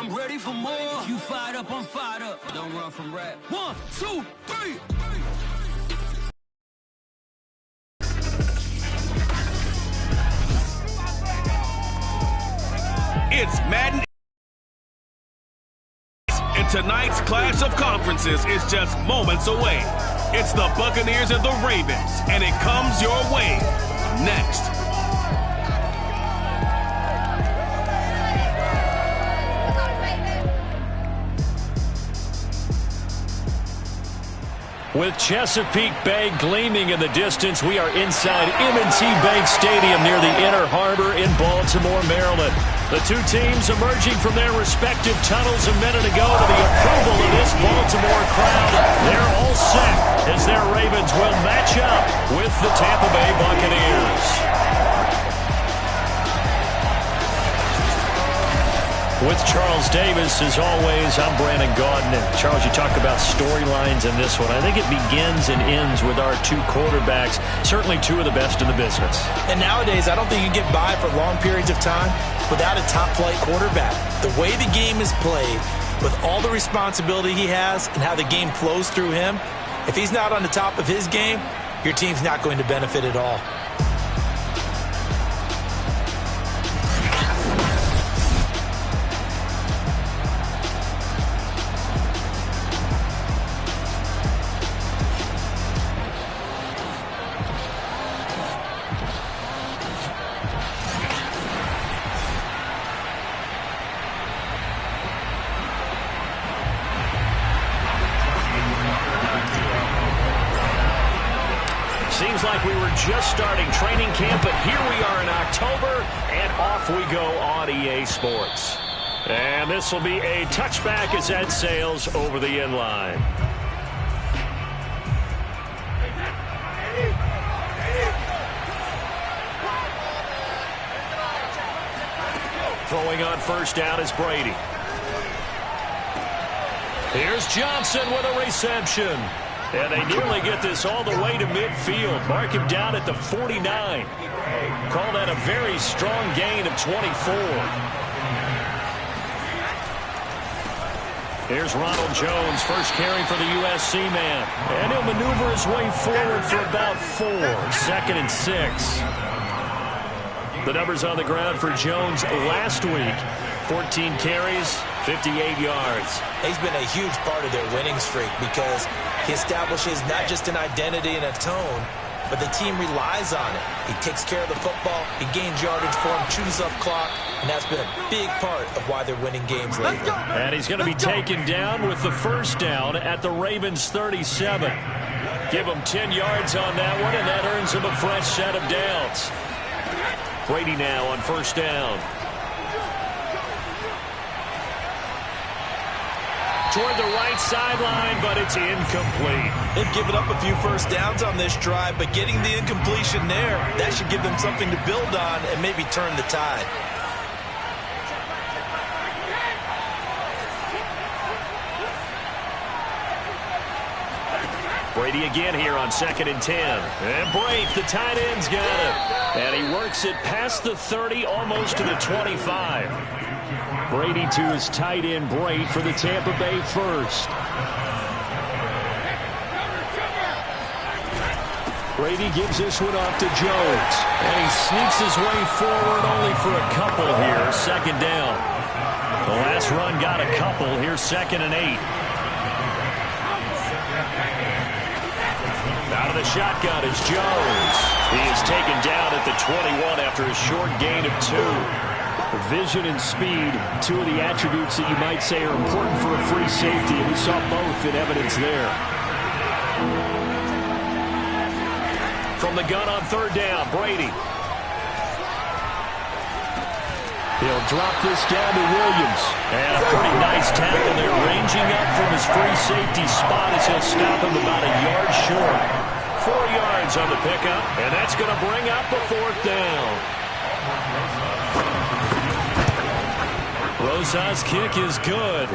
I'm ready for more. You fired up, I'm fired up. Don't run from rap. 1, 2, 3. It's Madden. And tonight's clash of conferences is just moments away. It's the Buccaneers and the Ravens, and it comes your way next. With Chesapeake Bay gleaming in the distance, we are inside M&T Bank Stadium near the Inner Harbor in Baltimore, Maryland. The two teams emerging from their respective tunnels a minute ago to the approval of this Baltimore crowd. They're all set as their Ravens will match up with the Tampa Bay Buccaneers. With Charles Davis, as always, I'm Brandon Gaudin. And Charles, you talk about storylines in this one. I think it begins and ends with our two quarterbacks, certainly two of the best in the business. And nowadays, I don't think you can get by for long periods of time without a top-flight quarterback. The way the game is played, with all the responsibility he has and how the game flows through him, if he's not on the top of his game, your team's not going to benefit at all. Seems like we were just starting training camp, but here we are in October, and off we go on EA Sports. And this will be a touchback as that sails over the end line. Throwing on first down is Brady. Here's Johnson with a reception. And they nearly get this all the way to midfield. Mark him down at the 49. Call that a very strong gain of 24. Here's Ronald Jones, first carry for the USC man. And he'll maneuver his way forward for about 4. 2nd and 6. The numbers on the ground for Jones last week. 14 carries, 58 yards. He's been a huge part of their winning streak because he establishes not just an identity and a tone, but the team relies on it. He takes care of the football, he gains yardage for him, chews up clock, and that's been a big part of why they're winning games lately. And he's going to be taken down with the first down at the Ravens' 37. Give him 10 yards on that one, and that earns him a fresh set of downs. Brady now on first down. Toward the right sideline, but it's incomplete. They've given up a few first downs on this drive, but getting the incompletion there, that should give them something to build on and maybe turn the tide. Brady again here on 2nd and 10. And Brate, the tight end's got it. And he works it past the 30, almost to the 25. Brady to his tight end, Brate, for the Tampa Bay first. Brady gives this one off to Jones. And he sneaks his way forward only for a couple here. 2nd down. The last run got a couple. Here's 2nd and 8. Out of the shotgun is Jones. He is taken down at the 21 after a short gain of 2. Vision and speed, two of the attributes that you might say are important for a free safety. We saw both in evidence there. From the gun on 3rd down, Brady. He'll drop this down to Williams. And a pretty nice tackle there, ranging up from his free safety spot as he'll stop him about a yard short. 4 yards on the pickup, and that's going to bring up a 4th down. Rosa's kick is good,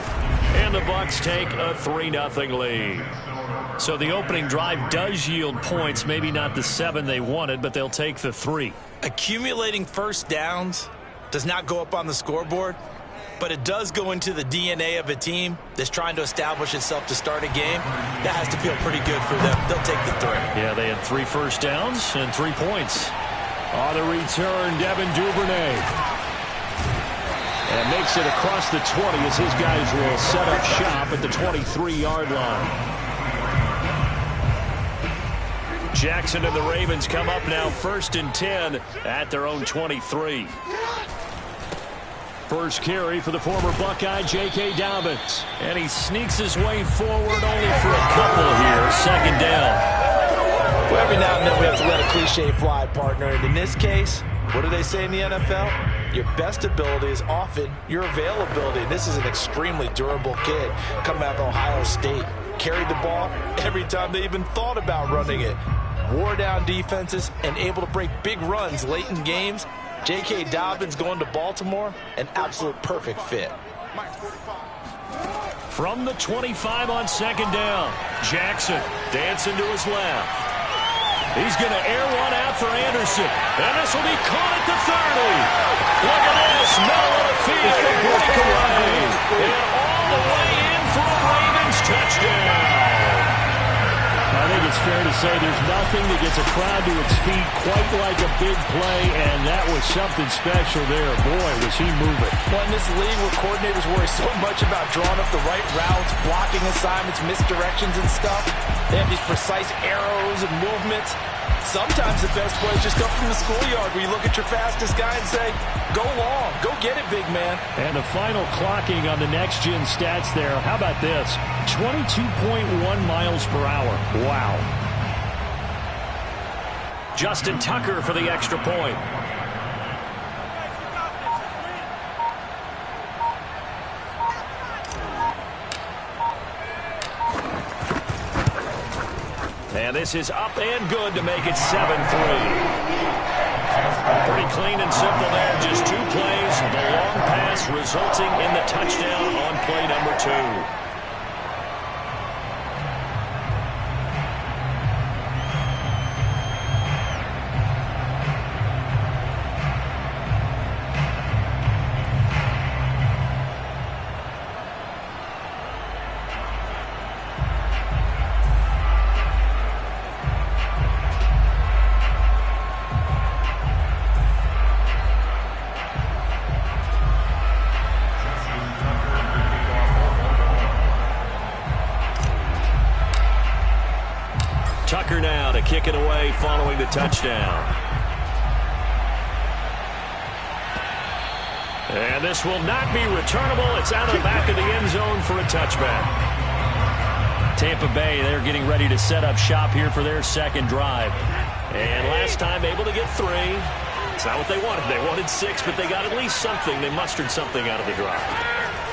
and the Bucs take a 3-0 lead. So the opening drive does yield points, maybe not the 7 they wanted, but they'll take the 3. Accumulating first downs does not go up on the scoreboard, but it does go into the DNA of a team that's trying to establish itself to start a game. That has to feel pretty good for them. They'll take the 3. Yeah, they had 3 first downs and 3 points. On the return, Devin Duvernay. And makes it across the 20 as his guys will set up shop at the 23-yard line. Jackson and the Ravens come up now 1st and 10 at their own 23. First carry for the former Buckeye, J.K. Dobbins. And he sneaks his way forward only for a couple here. 2nd down. Well, every now and then we have to let a cliche fly, partner. And in this case, what do they say in the NFL? Your best ability is often your availability. And this is an extremely durable kid coming out of Ohio State. Carried the ball every time they even thought about running it. Wore down defenses and able to break big runs late in games. J.K. Dobbins going to Baltimore, an absolute perfect fit. From the 25 on 2nd down, Jackson dancing to his left. He's going to air one out for Anderson, and this will be caught at the 30. Look at this, middle of the field, a breakaway, and all the way in for a Ravens touchdown. I think it's fair to say there's nothing that gets a crowd to its feet quite like a big play, and that was something special there. Boy, was he moving. Well, in this league where coordinators worry so much about drawing up the right routes, blocking assignments, misdirections and stuff, they have these precise arrows and movements. Sometimes the best plays just come from the schoolyard where you look at your fastest guy and say, go long, go get it, big man. And the final clocking on the next-gen stats there. How about this? 22.1 miles per hour. Wow. Justin Tucker for the extra point. And this is up and good to make it 7-3. Pretty clean and simple there. Just 2 plays. The long pass resulting in the touchdown on play number 2. Tucker now to kick it away following the touchdown. And this will not be returnable. It's out of the back of the end zone for a touchback. Tampa Bay, they're getting ready to set up shop here for their 2nd drive. And last time able to get 3. It's not what they wanted. They wanted 6, but they got at least something. They mustered something out of the drive.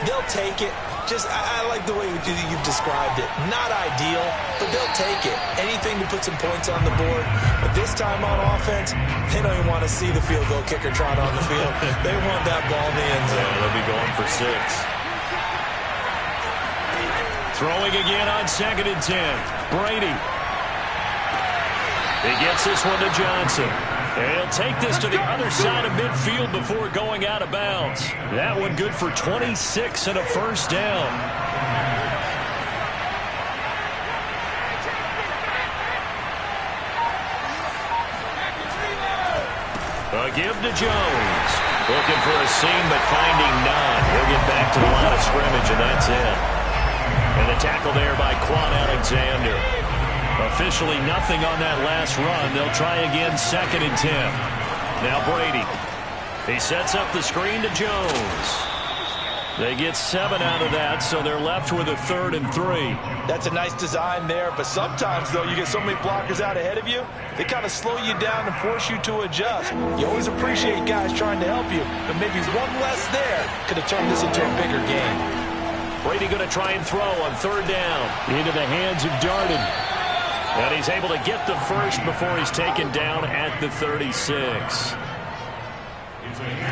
They'll take it. I like the way you've described it. Not ideal, but they'll take it. Anything to put some points on the board. But this time on offense, they don't even want to see the field goal kicker trot on the field. They want that ball in the end zone. Yeah, they'll be going for 6. Throwing again on 2nd and 10. Brady. He gets this one to Johnson. And he'll take this to the other side of midfield before going out of bounds. That one good for 26 and a 1st down. A give to Jones. Looking for a seam, but finding none. He'll get back to the line of scrimmage, and that's it. And the tackle there by Quan Alexander. Officially nothing on that last run. They'll try again 2nd and 10. Now Brady. He sets up the screen to Jones. They get 7 out of that, so they're left with a 3rd and 3. That's a nice design there, but sometimes, though, you get so many blockers out ahead of you, they kind of slow you down and force you to adjust. You always appreciate guys trying to help you, but maybe one less there could have turned this into a bigger game. Brady going to try and throw on 3rd down. Into the hands of Darden. And he's able to get the first before he's taken down at the 36.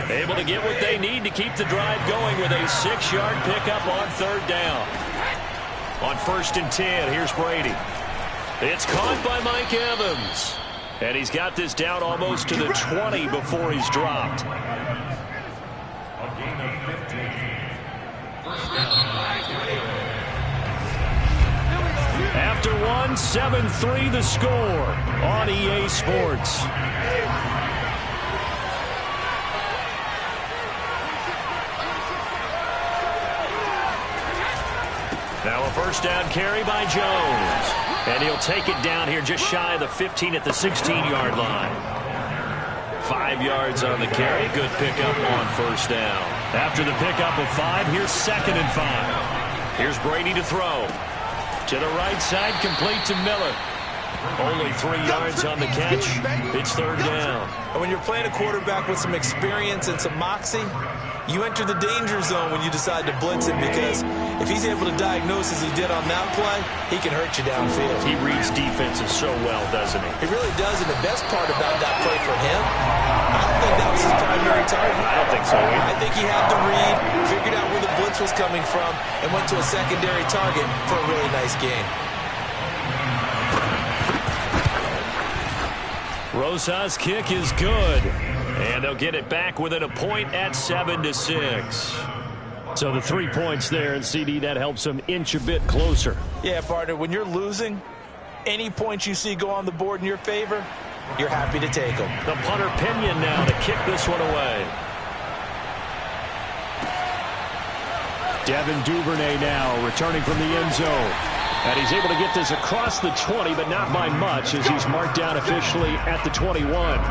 Able to get what they need to keep the drive going with a 6-yard pickup on 3rd down. On 1st and 10, here's Brady. It's caught by Mike Evans. And he's got this down almost to the 20 before he's dropped. After one, 7-3 the score on EA Sports. Now a first down carry by Jones. And he'll take it down here just shy of the 15 at the 16-yard line. 5 yards on the carry. Good pickup on first down. After the pickup of 5, here's 2nd and 5. Here's Brady to throw. To the right side, complete to Miller. Only 3 yards on the catch. It's 3rd down. And when you're playing a quarterback with some experience and some moxie, you enter the danger zone when you decide to blitz him, because if he's able to diagnose as he did on that play, he can hurt you downfield. He reads defenses so well, doesn't he? He really does, and the best part about that play for him, I don't think that was his primary target. I don't think so either. I think he had to read, figured out where the blitz was coming from, and went to a secondary target for a really nice game. Rosa's kick is good. And they'll get it back within a point at 7-6. So the 3 points there, and CD, that helps them inch a bit closer. Yeah, partner, when you're losing, any points you see go on the board in your favor, you're happy to take them. The punter Pinion now to kick this one away. Devin Duvernay now returning from the end zone. And he's able to get this across the 20, but not by much, as he's marked down officially at the 21.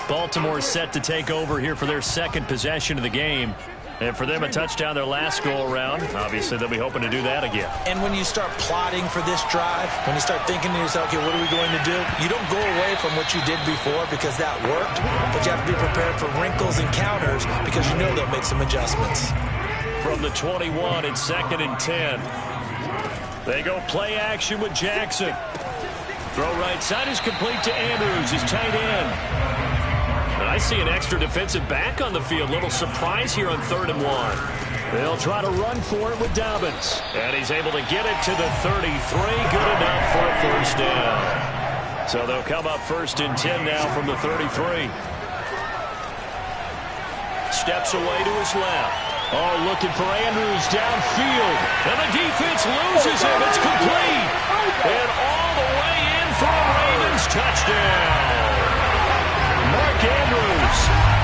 Baltimore set to take over here for their 2nd possession of the game. And for them, a touchdown their last go-around. Obviously, they'll be hoping to do that again. And when you start plotting for this drive, when you start thinking to yourself, okay, what are we going to do? You don't go away from what you did before because that worked, but you have to be prepared for wrinkles and counters because you know they'll make some adjustments. From the 21, it's 2nd and 10. They go play action with Jackson. Throw right side is complete to Andrews, his tight end. I see an extra defensive back on the field. Little surprise here on 3rd and 1. They'll try to run for it with Dobbins. And he's able to get it to the 33. Good enough for a first down. So they'll come up 1st and 10 now from the 33. Steps away to his left. Oh, looking for Andrews downfield. And the defense loses him. It's complete. And all the way in for a Ravens touchdown. Mark Andrews,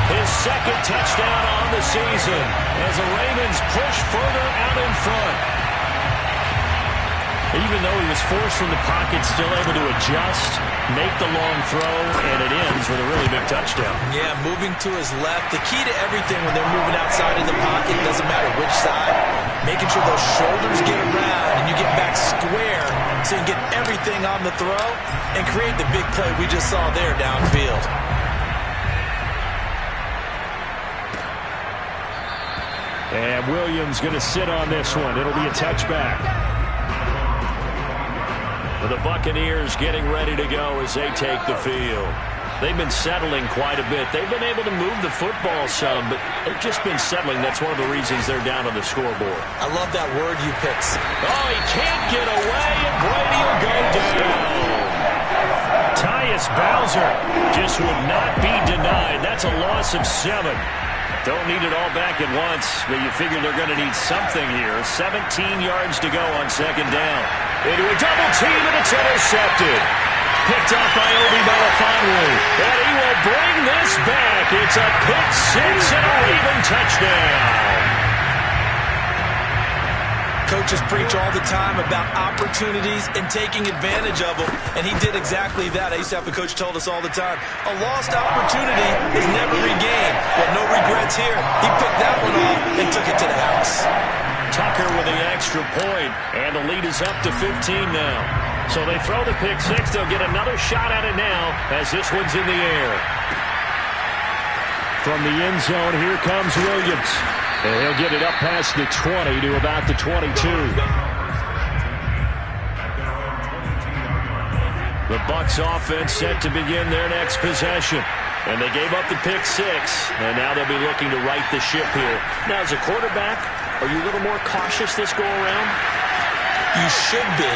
his 2nd touchdown on the season as the Ravens push further out in front. Even though he was forced from the pocket, still able to adjust, make the long throw, and it ends with a really big touchdown. Yeah, moving to his left. The key to everything when they're moving outside of the pocket, doesn't matter which side, making sure those shoulders get around and you get back square so you can get everything on the throw and create the big play we just saw there downfield. And Williams going to sit on this one. It'll be a touchback. The Buccaneers getting ready to go as they take the field. They've been settling quite a bit. They've been able to move the football some, but they've just been settling. That's one of the reasons they're down on the scoreboard. I love that word you picked. Oh, he can't get away, and Brady will go down. Tyus Bowser just would not be denied. That's a loss of 7. Don't need it all back at once, but you figure they're going to need something here. 17 yards to go on 2nd down. Into a double team, and it's intercepted. Picked off by Obi Melifonwu. And he will bring this back. It's a pick 6 and a Raven touchdown. Coaches preach all the time about opportunities and taking advantage of them, and he did exactly that. I used to have a coach told us all the time, a lost opportunity is never regained. Well, no regrets here. He picked that one off and took it to the house. Tucker with the extra point, and the lead is up to 15 now. So they throw the pick 6. They'll get another shot at it now as this one's in the air. From the end zone, here comes Williams. And he'll get it up past the 20 to about the 22. The Bucs offense set to begin their next possession. And they gave up the pick 6, and now they'll be looking to right the ship here. Now, as a quarterback, are you a little more cautious this go-around? You should be,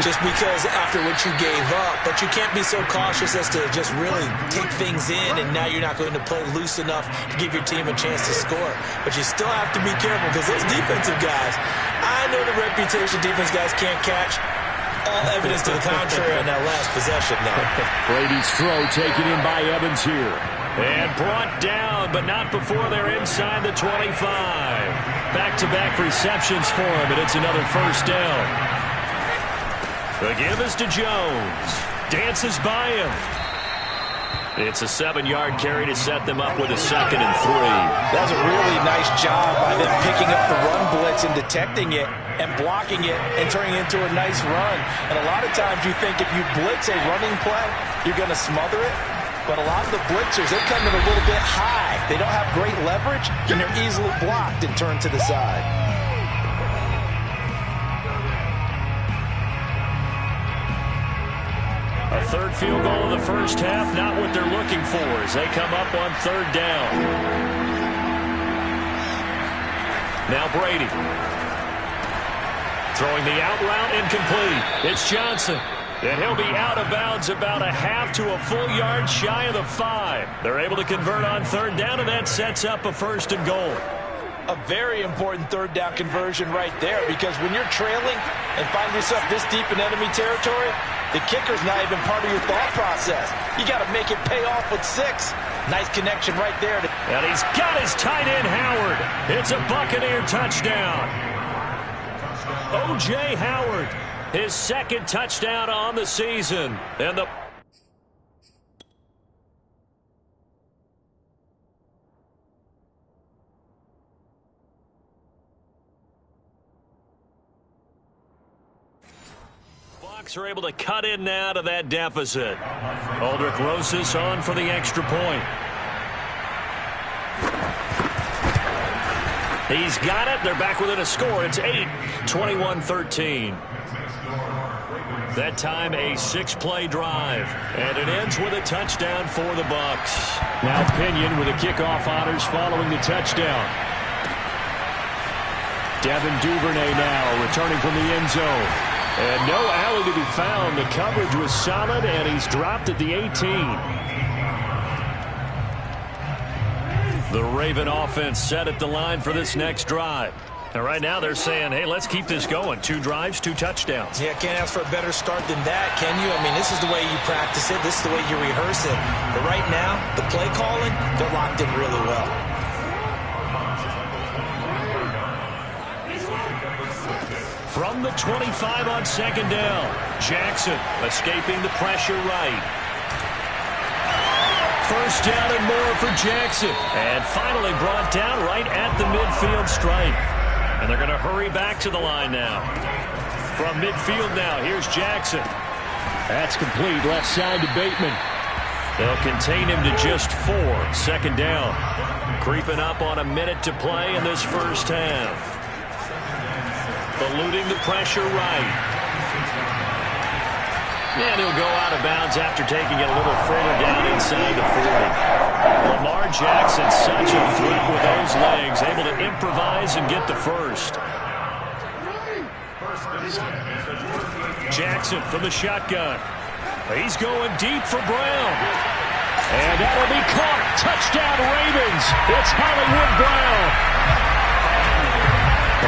just because after what you gave up. But you can't be so cautious as to just really take things in, and now you're not going to play loose enough to give your team a chance to score. But you still have to be careful because those defensive guys, I know the reputation defense guys can't catch. All evidence to the contrary on that last possession now. Brady's throw taken in by Evans here. And brought down, but not before they're inside the 25. Back-to-back receptions for him, and it's another first down. The give is to Jones. Dances by him. It's a 7-yard carry to set them up with a 2nd and 3. That was a really nice job by them picking up the run blitz and detecting it and blocking it and turning it into a nice run. And a lot of times you think if you blitz a running play, you're going to smother it. But a lot of the blitzers, they come in a little bit high. They don't have great leverage, and they're easily blocked and turned to the side. A third field goal in the first half, not what they're looking for as they come up on 3rd down. Now Brady. Throwing the out route incomplete. It's Johnson. And he'll be out of bounds about a half to a full yard shy of the 5. They're able to convert on 3rd down, and that sets up a 1st and goal. A very important 3rd down conversion right there, because when you're trailing and find yourself this deep in enemy territory, the kicker's not even part of your thought process. You got to make it pay off with 6. Nice connection right there. And he's got his tight end, Howard. It's a Buccaneer touchdown. O.J. Howard, his 2nd touchdown on the season. And the Bucs are able to cut in now to that deficit. Aldrich Rosas on for the extra point. He's got it. They're back within a score. It's 8, 21-13. That time a 6-play drive. And it ends with a touchdown for the Bucs. Now Pinion with the kickoff honors following the touchdown. Devin Duvernay now returning from the end zone. And no alley to be found. The coverage was solid, and he's dropped at the 18. The Raven offense set at the line for this next drive. And right now they're saying, hey, let's keep this going. 2 drives, 2 touchdowns. Yeah, can't ask for a better start than that, can you? I mean, this is the way you practice it. This is the way you rehearse it. But right now, the play calling, they're locked in really well. From the 25 on 2nd down, Jackson escaping the pressure right. First down and more for Jackson. And finally brought down right at the midfield stripe. And they're going to hurry back to the line now. From midfield now, here's Jackson. That's complete left side to Bateman. They'll contain him to just 4. 2nd down. Creeping up on a minute to play in this first half. Eluding the pressure right. And he'll go out of bounds after taking it a little further down inside the 40. Lamar Jackson, such a threat with those legs, able to improvise and get the first. Jackson from the shotgun. He's going deep for Brown. And that'll be caught. Touchdown Ravens. It's Hollywood Brown.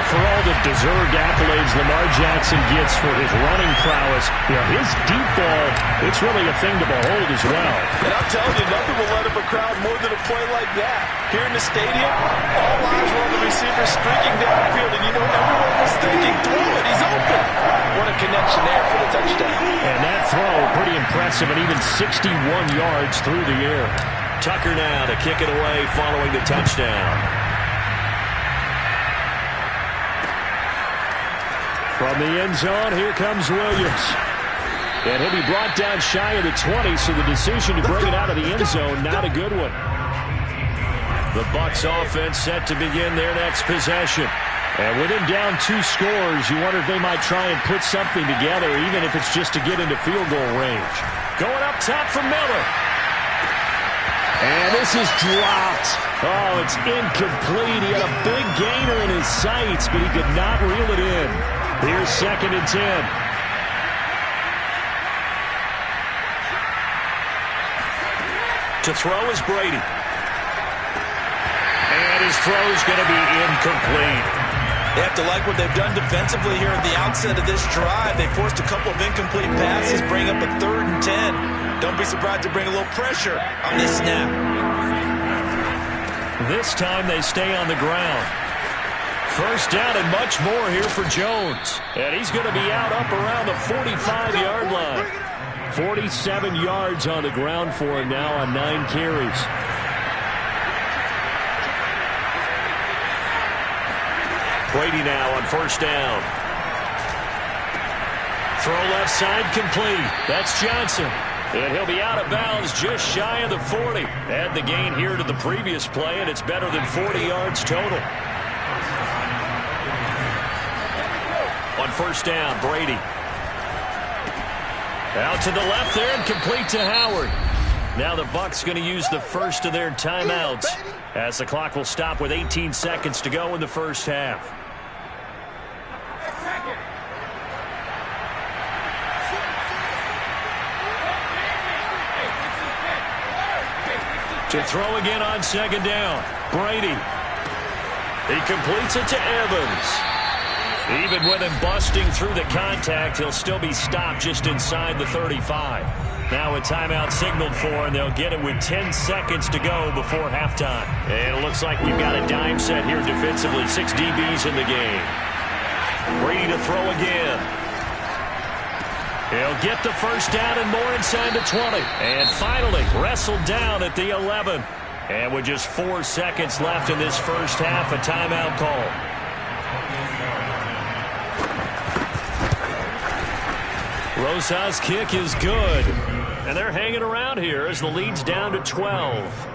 For all the deserved accolades Lamar Jackson gets for his running prowess, his deep ball, it's really a thing to behold as well. And I'm telling you, nothing will let up a crowd more than a play like that. Here in the stadium, all eyes were on the receiver streaking downfield, and everyone was thinking, throw it, he's open. What a connection there for the touchdown. And that throw, pretty impressive, and even 61 yards through the air. Tucker now to kick it away following the touchdown. From the end zone, here comes Williams. And he'll be brought down shy of the 20, so the decision to bring it out of the end zone, not a good one. The Bucs offense set to begin their next possession. And with him down 2 scores, you wonder if they might try and put something together, even if it's just to get into field goal range. Going up top for Miller. And this is dropped. Oh, it's incomplete. He had a big gainer in his sights, but he could not reel it in. Here's 2nd and 10. To throw is Brady. And his throw is going to be incomplete. They have to like what they've done defensively here at the outset of this drive. They forced a couple of incomplete passes, bring up a 3rd and 10. Don't be surprised to bring a little pressure on this snap. This time they stay on the ground. 1st down and much more here for Jones. And he's going to be out up around the 45-yard line. 47 yards on the ground for him now on 9 carries. Brady now on 1st down. Throw left side complete. That's Johnson. And he'll be out of bounds just shy of the 40. Add the gain here to the previous play, and it's better than 40 yards total. On 1st down, Brady. Out to the left there and complete to Howard. Now the Bucs going to use the first of their timeouts as the clock will stop with 18 seconds to go in the 1st half. To throw again on 2nd down, Brady. He completes it to Evans. Even with him busting through the contact, he'll still be stopped just inside the 35. Now a timeout signaled for, and they'll get it with 10 seconds to go before halftime. And it looks like we've got a dime set here defensively. 6 DBs in the game. Brady to throw again. He'll get the 1st down and more inside the 20. And finally wrestled down at the 11. And with just 4 seconds left in this 1st half, a timeout call. Rosas' kick is good. And they're hanging around here as the lead's down to 12.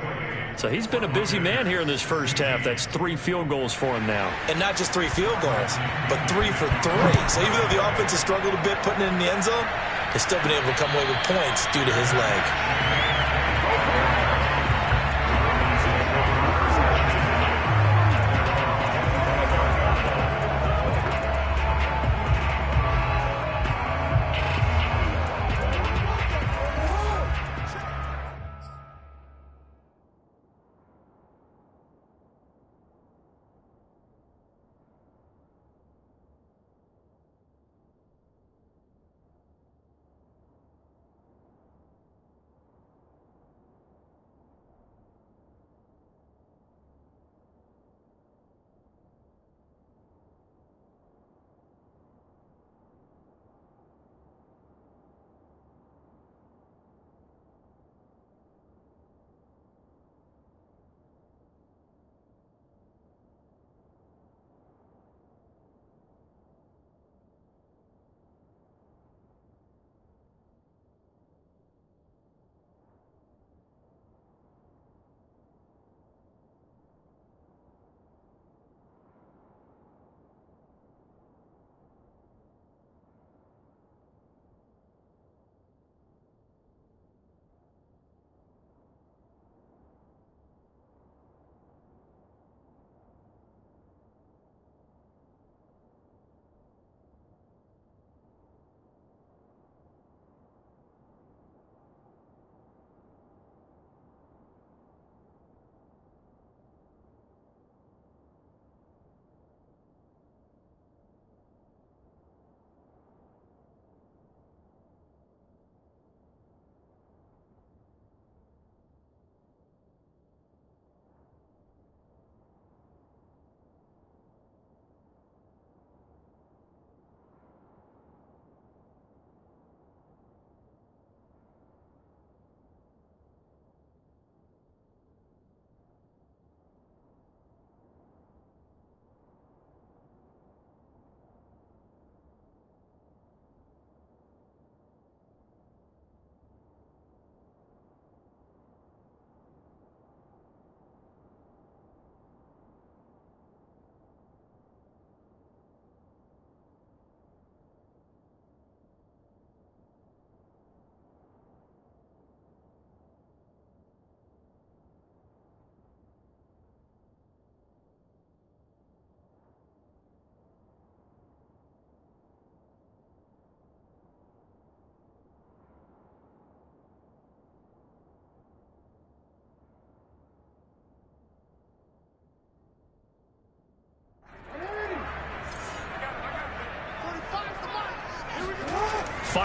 So he's been a busy man here in this 1st half. That's 3 field goals for him now. And not just 3 field goals, but 3 for 3. So even though the offense has struggled a bit putting it in the end zone, they've still been able to come away with points due to his leg.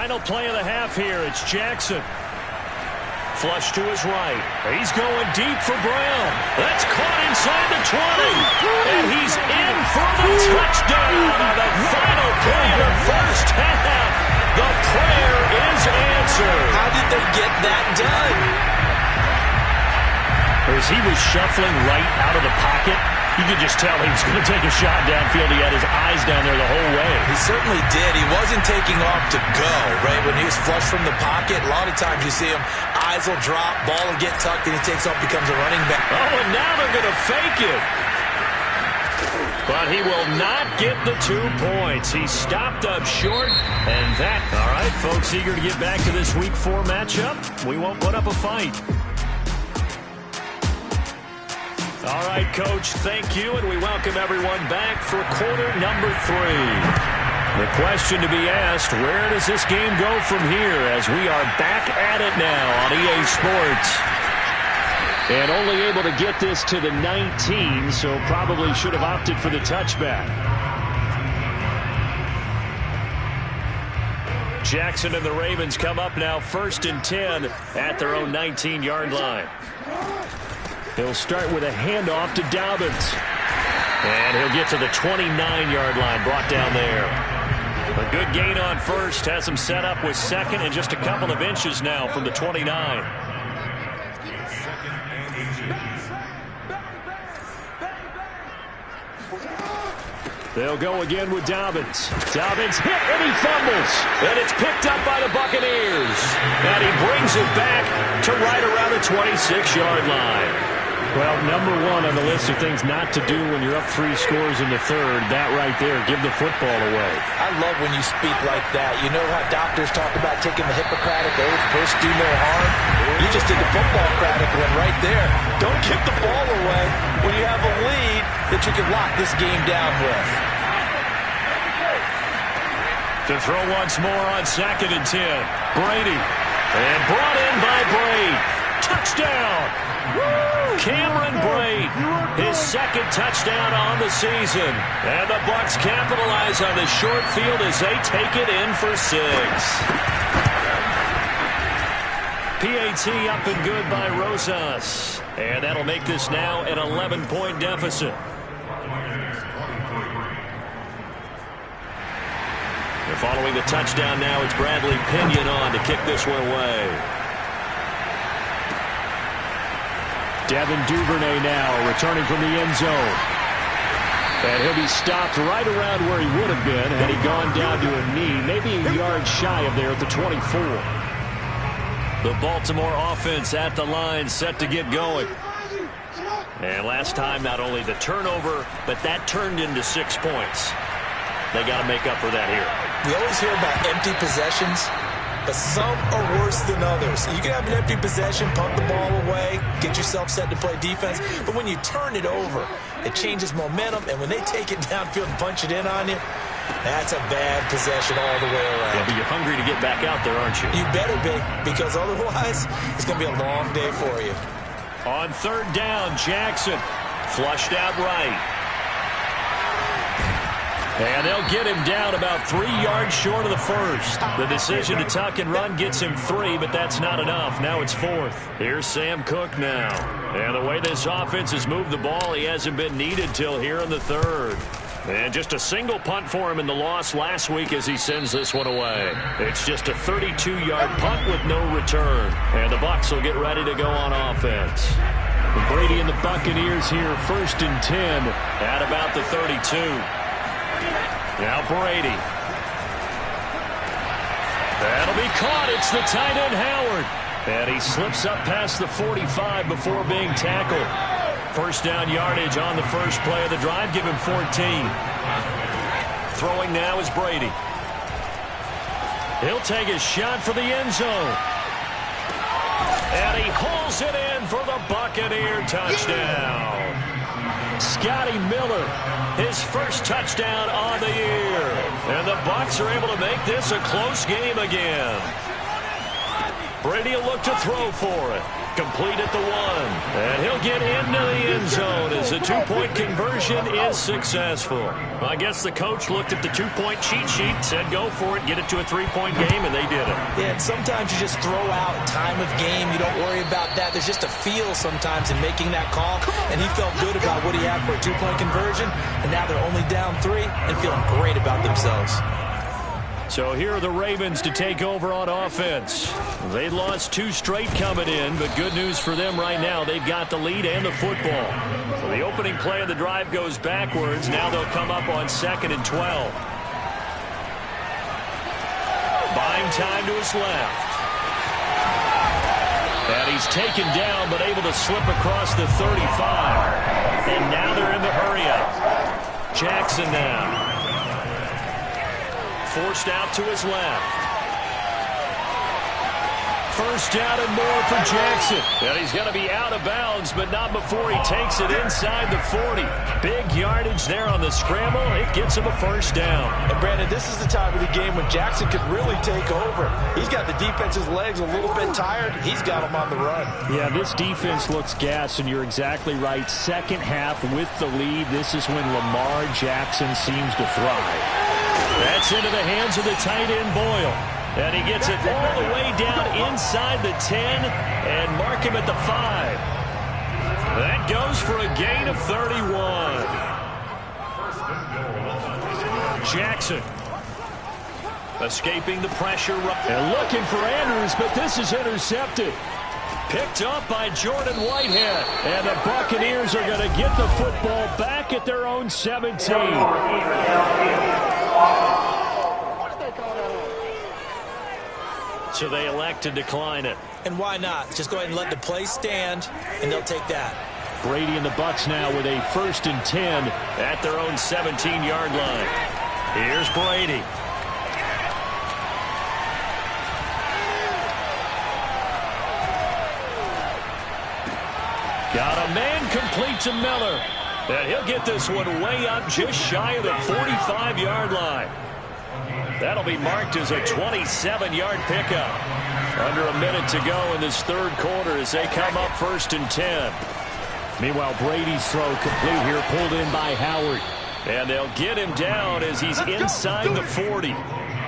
Final play of the half here. It's Jackson. Flush to his right. He's going deep for Brown. That's caught inside the 20. And he's in for the touchdown on the final play of the first half. The prayer is answered. How did they get that done? As he was shuffling right out of the pocket, you could just tell he was going to take a shot downfield. He had his eyes down there the whole way. He certainly did. He wasn't taking off to go, right? When he was flushed from the pocket, a lot of times you see him, eyes will drop, ball will get tucked, and he takes off, becomes a running back. Oh, and now they're going to fake it. But he will not get the 2 points. He stopped up short, and that. All right, folks, eager to get back to this Week 4 matchup. We won't put up a fight. All right, Coach, thank you, and we welcome everyone back for quarter number 3. The question to be asked, where does this game go from here as we are back at it now on EA Sports? And only able to get this to the 19, so probably should have opted for the touchback. Jackson and the Ravens come up now 1st and 10 at their own 19-yard line. He'll start with a handoff to Dobbins. And he'll get to the 29-yard line, brought down there. A good gain on first, has him set up with second and just a couple of inches now from the 29. They'll go again with Dobbins. Dobbins hit and he fumbles. And it's picked up by the Buccaneers. And he brings it back to right around the 26-yard line. Well, number 1 on the list of things not to do when you're up 3 scores in the third, that right there, give the football away. I love when you speak like that. You know how doctors talk about taking the Hippocratic oath, first do no harm? You just did the football-cratic one right there. Don't give the ball away when you have a lead that you can lock this game down with. To throw once more on 2nd and 10. Brady. And brought in by Brady. Touchdown! Cameron Brate, his 2nd touchdown on the season. And the Bucs capitalize on the short field as they take it in for 6. PAT up and good by Rosas. And that'll make this now an 11-point deficit. And following the touchdown now, it's Bradley Pinion on to kick this one away. Devin Duvernay now returning from the end zone. And he'll be stopped right around where he would have been had he gone down to a knee, maybe a yard shy of there at the 24. The Baltimore offense at the line set to get going. And last time, not only the turnover, but that turned into 6 points. They got to make up for that here. We always hear about empty possessions, but some are worse than others. You can have an empty possession, punt the ball away, get yourself set to play defense, but when you turn it over, it changes momentum, and when they take it downfield and punch it in on you, that's a bad possession all the way around. Yeah, but you're hungry to get back out there, aren't you? You better be, because otherwise, it's going to be a long day for you. On 3rd down, Jackson flushed out right. And they'll get him down about 3 yards short of the first. The decision to tuck and run gets him 3, but that's not enough. Now it's 4th. Here's Sam Cook now. And the way this offense has moved the ball, he hasn't been needed till here in the 3rd. And just a single punt for him in the loss last week as he sends this one away. It's just a 32-yard punt with no return. And the Bucs will get ready to go on offense. Brady and the Buccaneers here, 1st and 10 at about the 32. Now Brady. That'll be caught. It's the tight end Howard. And he slips up past the 45 before being tackled. 1st down yardage on the first play of the drive. Give him 14. Throwing now is Brady. He'll take a shot for the end zone. And he hauls it in for the Buccaneer touchdown. Scotty Miller, his first touchdown on the year. And the Bucs are able to make this a close game again. Brady will look to throw for it. Complete at the 1. And he'll get into the end zone as the two-point conversion is successful. Well, I guess the coach looked at the two-point cheat sheet, said go for it, get it to a three-point game, and they did it. Yeah, and sometimes you just throw out time of game. You don't worry about that. There's just a feel sometimes in making that call, and he felt good about what he had for a two-point conversion, and now they're only down 3 and feeling great about themselves. So here are the Ravens to take over on offense. They lost 2 straight coming in, but good news for them right now. They've got the lead and the football. So the opening play of the drive goes backwards. Now they'll come up on 2nd and 12. Buying time to his left. And he's taken down, but able to slip across the 35. And now they're in the hurry-up. Jackson now. Forced out to his left. First down and more for Jackson. And he's going to be out of bounds, but not before he takes it inside the 40. Big yardage there on the scramble. It gets him a first down. And Brandon, this is the time of the game when Jackson could really take over. He's got the defense's legs a little bit tired. He's got them on the run. Yeah, this defense looks gassed, and you're exactly right. Second half with the lead, this is when Lamar Jackson seems to thrive. That's into the hands of the tight end, Boyle. And he gets it all the way down inside the 10 and mark him at the 5. That goes for a gain of 31. Jackson escaping the pressure. And looking for Andrews, but this is intercepted. Picked up by Jordan Whitehead. And the Buccaneers are going to get the football back at their own 17. So they elect to decline it. And why not? Just go ahead and let the play stand, and they'll take that. Brady and the Bucs now with a 1st and 10 at their own 17-yard line. Here's Brady. Got a man complete to Miller. And he'll get this one way up just shy of the 45-yard line. That'll be marked as a 27-yard pickup. Under a minute to go in this third quarter as they come up 1st and 10. Meanwhile, Brady's throw complete here, pulled in by Howard. And they'll get him down as he's inside the 40.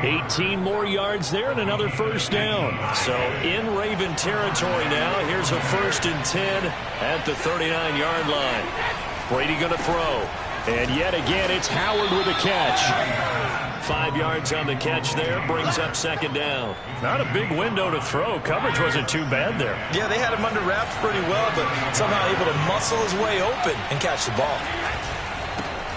18 more yards there and another first down. So in Raven territory now. Here's a 1st and 10 at the 39-yard line. Brady going to throw. And yet again, it's Howard with a catch. 5 yards on the catch there, brings up 2nd down. Not a big window to throw. Coverage wasn't too bad there. Yeah, they had him under wraps pretty well, but somehow able to muscle his way open and catch the ball.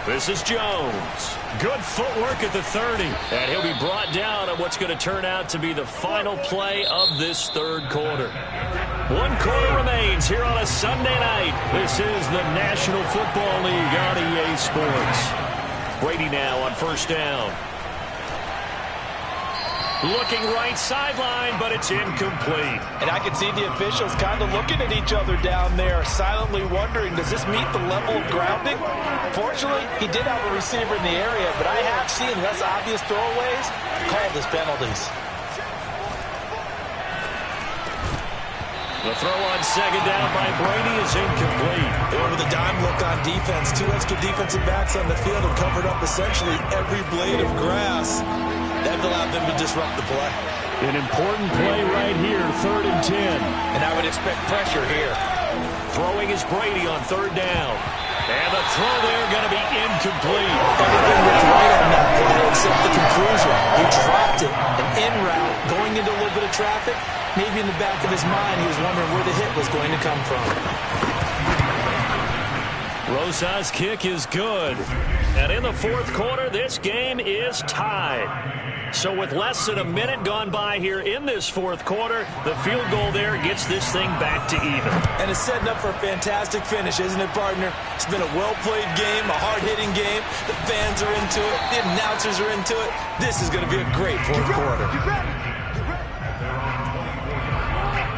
This is Jones. Good footwork at the 30. And he'll be brought down at what's going to turn out to be the final play of this third quarter. 1 quarter remains here on a Sunday night. This is the National Football League on EA Sports. Brady now on 1st down. Looking right sideline, but it's incomplete. And I can see the officials kind of looking at each other down there, silently wondering, does this meet the level of grounding? Fortunately, he did have a receiver in the area, but I have seen less obvious throwaways called as penalties. The throw on 2nd down by Brady is incomplete. And with a dime look on defense, 2 extra defensive backs on the field have covered up essentially every blade of grass. That allowed them to disrupt the play. An important play right here, 3rd and 10. And I would expect pressure here. Throwing is Brady on 3rd down. And the throw there going to be incomplete. Everything looked right on that play except the conclusion. He dropped it. An in route, going into a little bit of traffic. Maybe in the back of his mind, he was wondering where the hit was going to come from. Rosa's kick is good. And in the 4th quarter, this game is tied. So with less than a minute gone by here in this 4th quarter, the field goal there gets this thing back to even. And it's setting up for a fantastic finish, isn't it, partner? It's been a well-played game, a hard-hitting game. The fans are into it. The announcers are into it. This is going to be a great 4th quarter.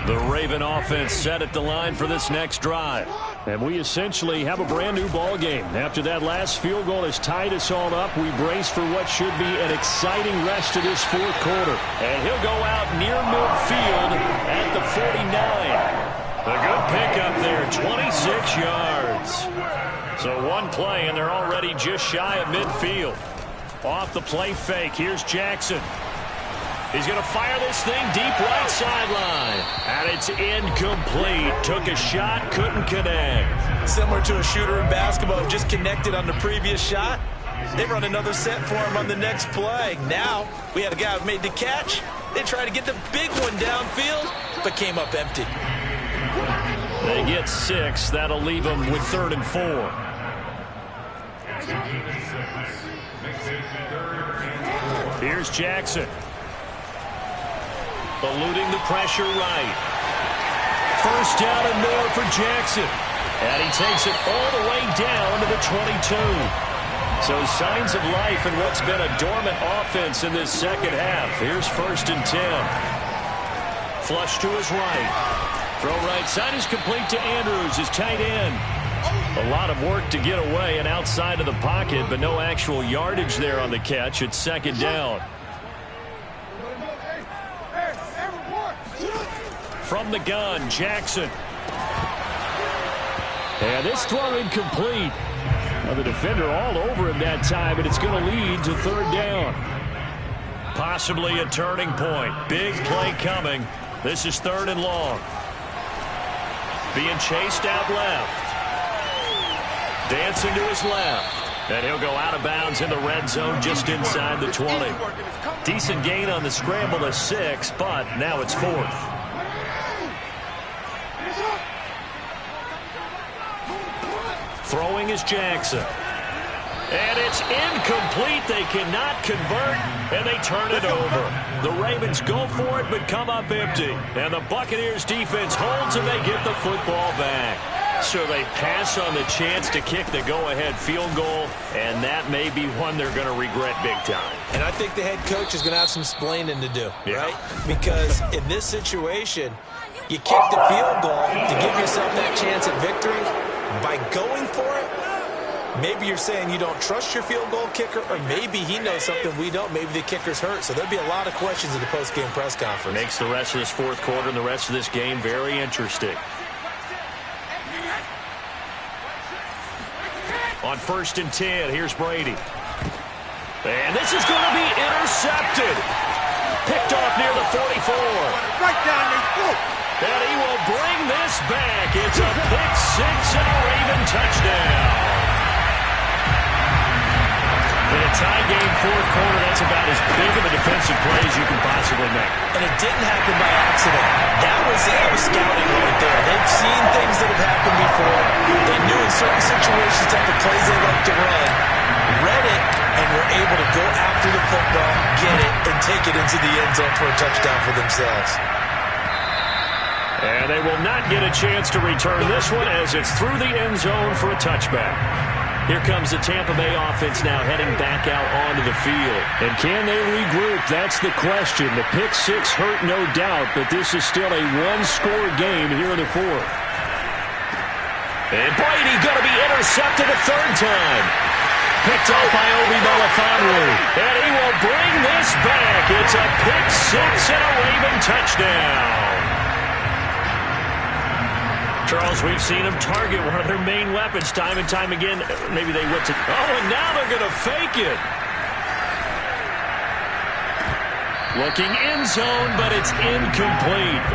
The Raven offense set at the line for this next drive. And we essentially have a brand new ball game. After that last field goal has tied us all up, we brace for what should be an exciting rest of this 4th quarter. And he'll go out near midfield A good pickup there, 26 yards. So one play, and they're already just shy of midfield. Off the play fake, here's Jackson. He's going to fire this thing deep right sideline. And it's incomplete. Took a shot, couldn't connect. Similar to a shooter in basketball, just connected on the previous shot. They run another set for him on the next play. Now, we had a guy who made the catch. They tried to get the big one downfield, but came up empty. They get 6. That'll leave them with 3rd and 4. Here's Jackson. Eluding the pressure right. First down and more for Jackson. And he takes it all the way down to the 22. So signs of life in what's been a dormant offense in this second half. Here's 1st and 10. Flush to his right. Throw right side is complete to Andrews, his tight end. A lot of work to get away and outside of the pocket, but no actual yardage there on the catch. It's 2nd down. From the gun, Jackson. And this throw incomplete. Now the defender all over him that time, and it's going to lead to 3rd down. Possibly a turning point. Big play coming. This is 3rd and long. Being chased out left. Dancing to his left. And he'll go out of bounds in the red zone just inside the 20. Decent gain on the scramble to 6, but now it's 4th. Throwing is Jackson. And it's incomplete. They cannot convert, and they turn it over. The Ravens go for it, but come up empty. And the Buccaneers defense holds, and they get the football back. So they pass on the chance to kick the go-ahead field goal, and that may be one they're going to regret big time. And I think the head coach is going to have some splaining to do, right? Because in this situation, you kick the field goal to give yourself that chance at victory. By going for it, maybe you're saying you don't trust your field goal kicker, or maybe he knows something we don't. Maybe the kicker's hurt. So there'll be a lot of questions at the post-game press conference. Makes the rest of this 4th quarter and the rest of this game very interesting. On 1st and 10, here's Brady. And this is going to be intercepted. Picked off near the 44. Right down the throat. And he will bring this back. It's a pick-6 and a Raven touchdown. In a tie game 4th quarter, that's about as big of a defensive play as you can possibly make. And it didn't happen by accident. That was scouting right there. They've seen things that have happened before. They knew in certain situations type of plays they like to run, read it, and were able to go after the football, get it, and take it into the end zone for a touchdown for themselves. And they will not get a chance to return this one as it's through the end zone for a touchback. Here comes the Tampa Bay offense now heading back out onto the field. And can they regroup? That's the question. The pick-6 hurt, no doubt, but this is still a one-score game here in the 4th. And Brady going to be intercepted a 3rd time. Picked off by Obi Melifonwu. And he will bring this back. It's a pick-6 and a Raven touchdown. Charles, we've seen them target one of their main weapons time and time again. Maybe they went to... Oh, and now they're going to fake it. Looking end zone, but it's incomplete.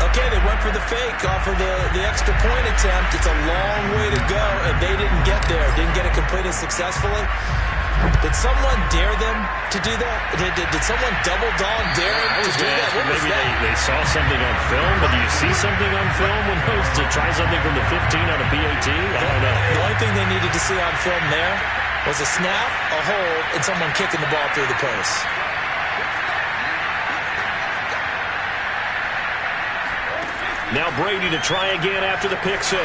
Okay, they went for the fake off of the extra point attempt. It's a long way to go, and they didn't get there. Didn't get it completed successfully. Did someone dare them to do that? Did someone double dog dare them to do that? What was maybe that? They saw something on film, but do you see something on film when those to try something from the 15 on a PAT? I don't know. The only thing they needed to see on film there was a snap, a hold, and someone kicking the ball through the post. Now Brady to try again after the pick-6.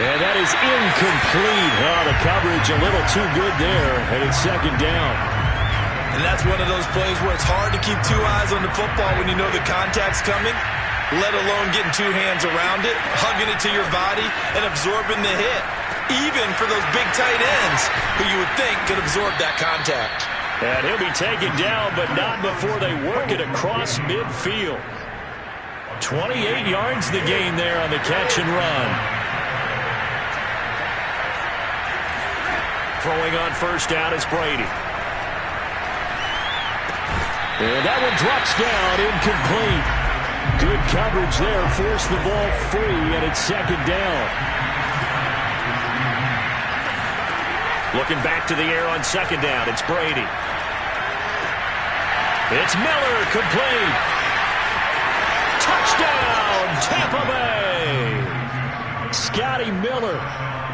And that is incomplete. Oh, the coverage a little too good there, and it's 2nd down. And that's one of those plays where it's hard to keep 2 eyes on the football when you know the contact's coming, let alone getting 2 hands around it, hugging it to your body, and absorbing the hit. Even for those big tight ends who you would think could absorb that contact. And he'll be taken down, but not before they work it across midfield. 28 yards the gain there on the catch and run. Throwing on first down is Brady. And that one drops down, incomplete. Good coverage there, forced the ball free, and it's second down. Looking back to the air on second down, it's Brady. It's Miller, complete. Touchdown, Tampa Bay. Scotty Miller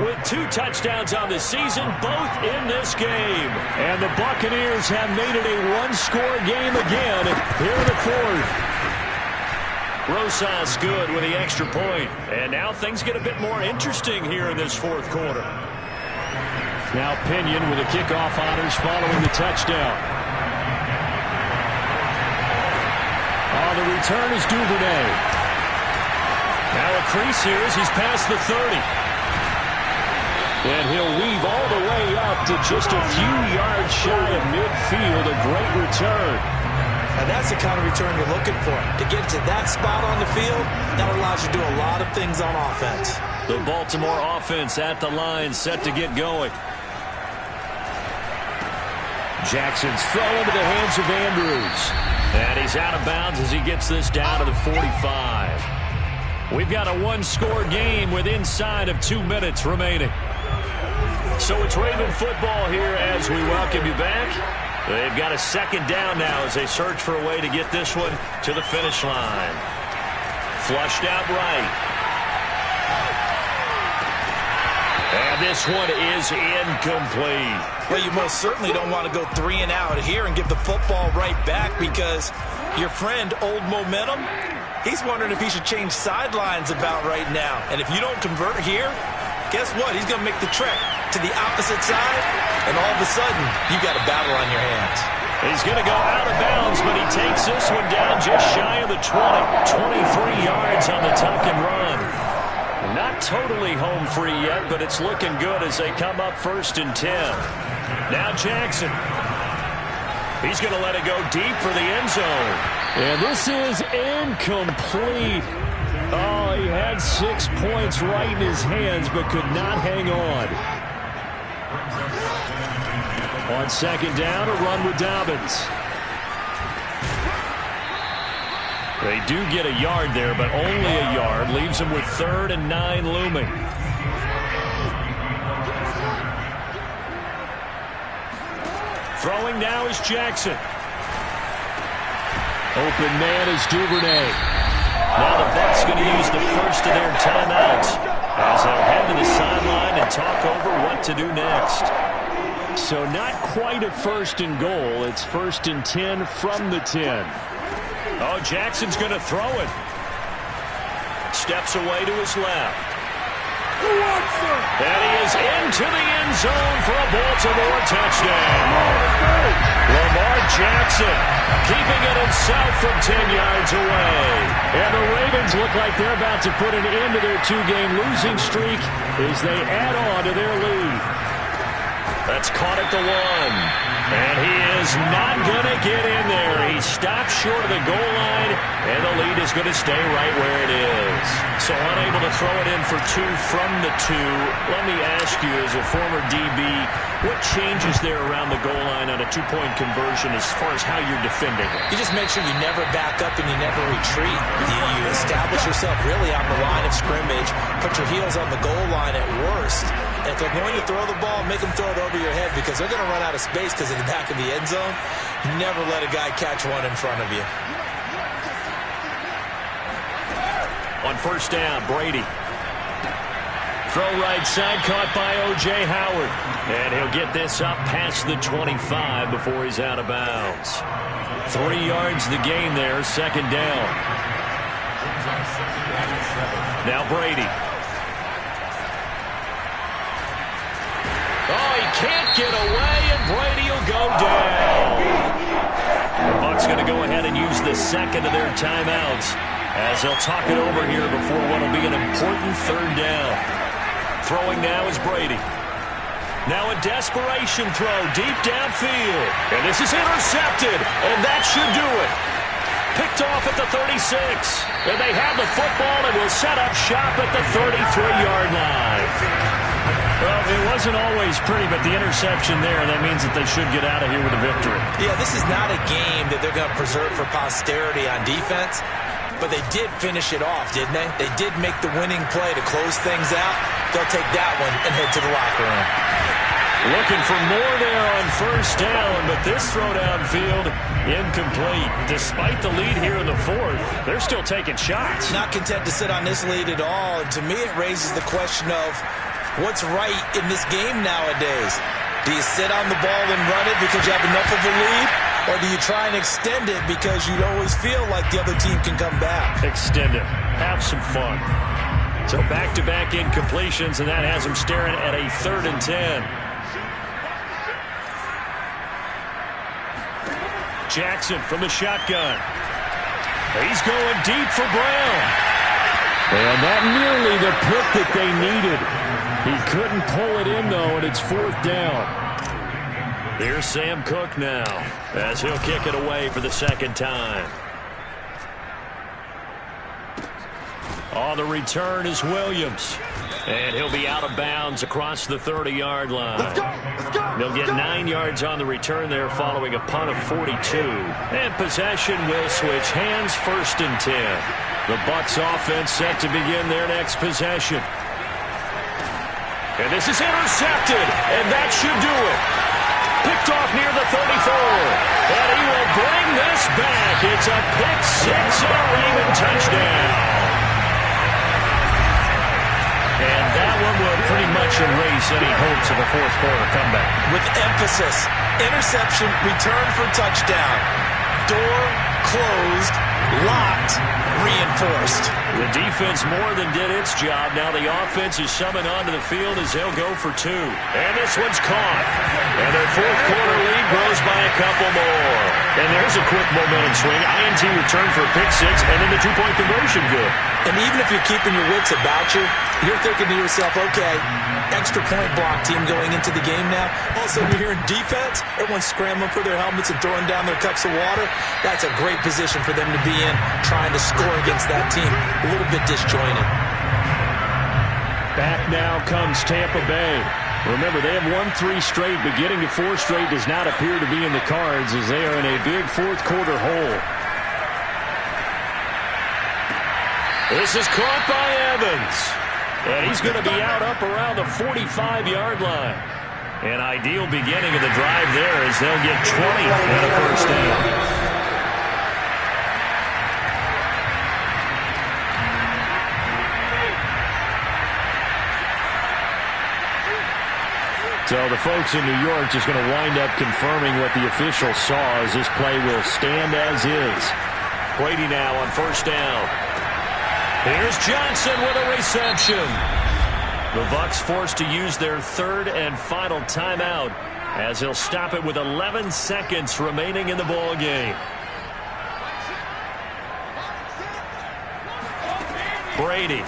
with 2 touchdowns on the season, both in this game. And the Buccaneers have made it a one-score game again here in the fourth. Rosas good with the extra point. And now things get a bit more interesting here in this fourth quarter. Now Pinion with the kickoff honors following the touchdown. On the return is Duvernay. Now a crease here as he's past the 30. And he'll weave all the way up to just a few yards shy of midfield. A great return. And that's the kind of return you're looking for. To get to that spot on the field, that allows you to do a lot of things on offense. The Baltimore offense at the line, set to get going. Jackson's throw into the hands of Andrews. And he's out of bounds as he gets this down to the 45. We've got a one-score game with inside of 2 minutes remaining. So it's Raven football here as we welcome you back. They've got a second down now as they search for a way to get this one to the finish line. Flushed out right. And this one is incomplete. Well, you most certainly don't want to go 3 and out here and give the football right back because your friend, Old Momentum, he's wondering if he should change sidelines about right now. And if you don't convert here, guess what? He's going to make the trek to the opposite side, and all of a sudden, you got a battle on your hands. He's going to go out of bounds, but he takes this one down just shy of the 20. 23 yards on the tuck and run. Not totally home free yet, but it's looking good as they come up 1st and 10. Now Jackson. He's going to let it go deep for the end zone. And this is incomplete. Oh, he had 6 points right in his hands, but could not hang on. On second down, a run with Dobbins. They do get a yard there, but only a yard. Leaves them with 3rd and 9 looming. Throwing now is Jackson. Open man is Duvernay. Now the Bucs going to use the first of their timeouts as they'll head to the sideline and talk over what to do next. So not quite a 1st and goal. It's 1st and 10 from the 10. Oh, Jackson's going to throw it. Steps away to his left. And he is into the end zone for a Baltimore touchdown. Lamar Jackson keeping it himself from 10 yards away. And the Ravens look like they're about to put an end to their 2-game losing streak as they add on to their lead. That's caught at the 1. And he is not going to get in there. He stops short of the goal line, and the lead is going to stay right where it is. So unable to throw it in for 2 from the 2. Let me ask you, as a former DB, what changes there around the goal line on a 2-point conversion as far as how you're defending it? You just make sure you never back up and you never retreat. You establish yourself really on the line of scrimmage, put your heels on the goal line at worst. And if they're going to throw the ball, make them throw it over your head because they're going to run out of space because of the back of the end zone. Never let a guy catch one in front of you. On first down, Brady. Throw right side, caught by O.J. Howard. And he'll get this up past the 25 before he's out of bounds. 3 yards the gain there, second down. Now Brady. Oh, he can't get away, and Brady will go down. The Bucs going to go ahead and use the second of their timeouts as they'll talk it over here before what will be an important 3rd down. Throwing now is Brady. Now a desperation throw deep downfield. And this is intercepted, and that should do it. picked off at the 36. And they have the football and will set up shop at the 33-yard line. Well, it wasn't always pretty, but the interception there, that means that they should get out of here with a victory. Yeah, this is not a game that they're going to preserve for posterity on defense, but they did finish it off, didn't they? They did make the winning play to close things out. They'll take that one and head to the locker room. Looking for more there on first down, but this throw downfield incomplete. Despite the lead here in the fourth, they're still taking shots. Not content to sit on this lead at all. And to me, it raises the question of what's right in this game nowadays. Do you sit on the ball and run it because you have enough of a lead? Or do you try and extend it because you always feel like the other team can come back? Extend it. Have some fun. So back-to-back incompletions, and that has them staring at a 3rd and 10. Jackson from the shotgun. He's going deep for Brown. And that nearly the pick that they needed. He couldn't pull it in, though, and it's 4th down. Here's Sam Cook now, as he'll kick it away for the 2nd time. On the return is Williams. And he'll be out of bounds across the 30-yard line. They'll get 9 yards on the return there following a punt of 42. And possession will switch hands, 1st and 10. The Bucs offense set to begin their next possession. And this is intercepted, and that should do it. Picked off near the 34. And he will bring this back. It's a pick six and a Raven touchdown. And that one will pretty much erase any hopes of a fourth quarter comeback. With emphasis, interception, return for touchdown. Door closed, locked, reinforced. The defense more than did its job. Now the offense is summoned onto the field as they'll go for 2. And this one's caught. And their fourth quarter lead grows by a couple more. And there's a quick momentum swing. INT return for a pick six, and then the 2-point conversion good. And even if you're keeping your wits about you, you're thinking to yourself, okay, extra point block team going into the game now. Also, you're hearing defense, everyone's scrambling for their helmets and throwing down their cups of water. That's a great position for them to be in, trying to score against that team. A little bit disjointed. Back now comes Tampa Bay. Remember, they have won 3 straight, but getting to 4 straight does not appear to be in the cards as they are in a big fourth quarter hole. This is caught by Evans. And he's going to be out up around the 45-yard line. An ideal beginning of the drive there as they'll get 20 and a first down. So the folks in New York just going to wind up confirming what the official saw as this play will stand as is. Brady now on first down. Here's Johnson with a reception. The Bucs forced to use their 3rd and final timeout as they'll stop it with 11 seconds remaining in the ball game. Brady.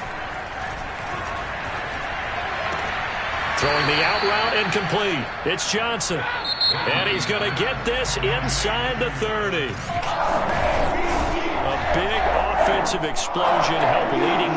Throwing the out route incomplete. It's Johnson. And he's going to get this inside the 30. A big offensive explosion helped leading